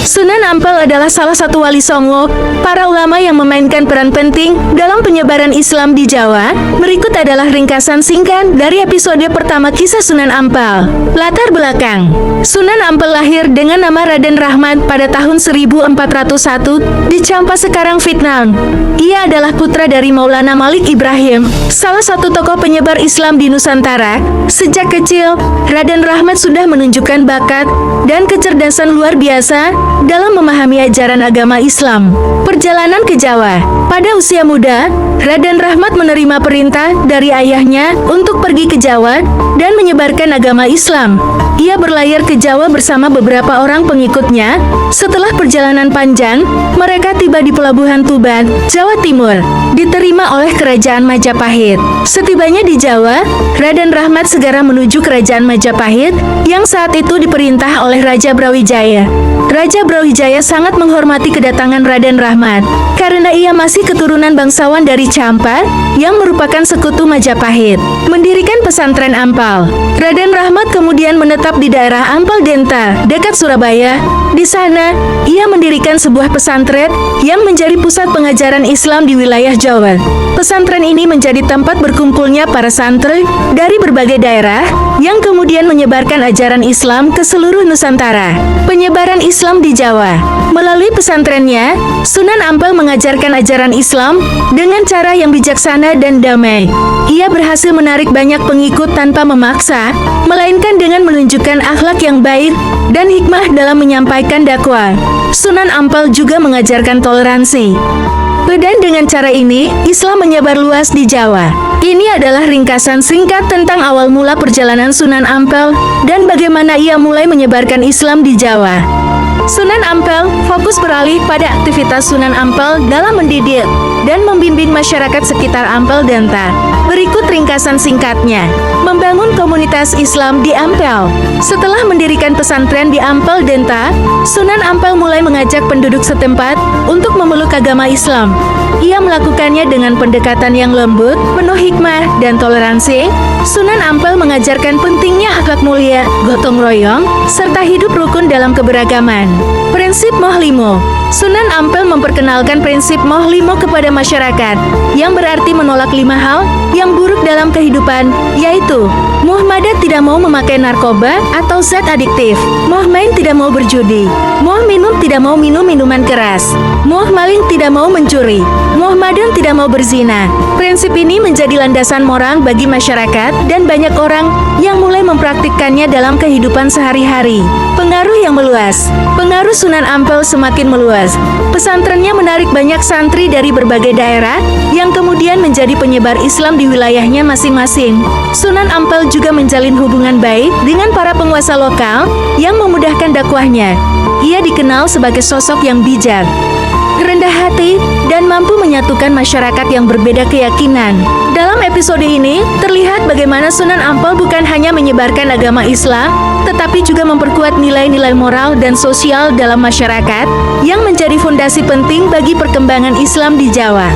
Sunan Ampel adalah salah satu wali songo, para ulama yang memainkan peran penting dalam penyebaran Islam di Jawa. Berikut adalah ringkasan singkat dari episode pertama kisah Sunan Ampel. Latar belakang: Sunan Ampel lahir dengan nama Raden Rahmat pada tahun 1401 di Campa sekarang Vietnam. Ia adalah putra dari Maulana Malik Ibrahim, salah satu tokoh penyebar Islam di Nusantara. Sejak kecil, Raden Rahmat sudah menunjukkan bakat dan kecerdasan luar biasa dalam memahami ajaran agama Islam. Perjalanan ke Jawa: pada usia muda, Raden Rahmat menerima perintah dari ayahnya untuk pergi ke Jawa dan menyebarkan agama Islam. Ia berlayar ke Jawa bersama beberapa orang pengikutnya. Setelah perjalanan panjang, mereka tiba di Pelabuhan Tuban, Jawa Timur, diterima oleh Kerajaan Majapahit. Setibanya di Jawa, Raden Rahmat segera menuju Kerajaan Majapahit yang saat itu diperintah oleh Raja Brawijaya. Raja Brawijaya sangat menghormati kedatangan Raden Rahmat karena ia masih keturunan bangsawan dari Campa yang merupakan sekutu Majapahit. Mendirikan pesantren Ampel. Raden Rahmat kemudian menetap di daerah Ampel Denta, dekat Surabaya. Di sana, ia mendirikan sebuah pesantren yang menjadi pusat pengajaran Islam di wilayah Jawa. Pesantren ini menjadi tempat berkumpulnya para santri dari berbagai daerah yang kemudian menyebarkan ajaran Islam ke seluruh Nusantara. Penyebaran Islam di Jawa. Melalui pesantrennya, Sunan Ampel mengajarkan ajaran Islam dengan cara yang bijaksana dan damai. Ia berhasil menarik banyak pengikut tanpa memaksa, melainkan dengan menunjukkan akhlak yang baik dan hikmah dalam menyampaikan dakwah. Sunan Ampel juga mengajarkan toleransi. Dan dengan cara ini, Islam menyebar luas di Jawa. Ini adalah ringkasan singkat tentang awal mula perjalanan Sunan Ampel dan bagaimana ia mulai menyebarkan Islam di Jawa. Sunan Ampel fokus beralih pada aktivitas Sunan Ampel dalam mendidik dan membimbing masyarakat sekitar Ampel Denta. Berikut ringkasan singkatnya. Membangun komunitas Islam di Ampel. Setelah mendirikan pesantren di Ampel Denta, Sunan Ampel mulai mengajak penduduk setempat untuk memeluk agama Islam. Ia melakukannya dengan pendekatan yang lembut, penuh hikmah dan toleransi. Sunan Ampel mengajarkan pentingnya akhlak mulia, gotong royong, serta hidup rukun dalam keberagaman. Prinsip Mohlimo. Sunan Ampel memperkenalkan prinsip Mohlimo kepada masyarakat, yang berarti menolak 5 hal yang buruk dalam kehidupan, yaitu Muhammadat tidak mau memakai narkoba atau zat adiktif, Muhammad tidak mau berjudi, Minum tidak mau minum minuman keras, Maling tidak mau mencuri, Muhammadan tidak mau berzina. Prinsip ini menjadi landasan moral bagi masyarakat dan banyak orang yang mulai mempraktikkannya dalam kehidupan sehari-hari. Pengaruh yang meluas. Pengaruh Sunan Ampel semakin meluas. Pesantrennya menarik banyak santri dari berbagai daerah yang kemudian menjadi penyebar Islam di wilayahnya masing-masing. Sunan Ampel juga menjalin hubungan baik dengan para penguasa lokal yang memudahkan dakwahnya. Ia dikenal sebagai sosok yang bijak, rendah hati, dan mampu menyatukan masyarakat yang berbeda keyakinan. Dalam episode ini, terlihat bagaimana Sunan Ampel bukan hanya menyebarkan agama Islam, tetapi juga memperkuat nilai-nilai moral dan sosial dalam masyarakat yang menjadi fondasi penting bagi perkembangan Islam di Jawa.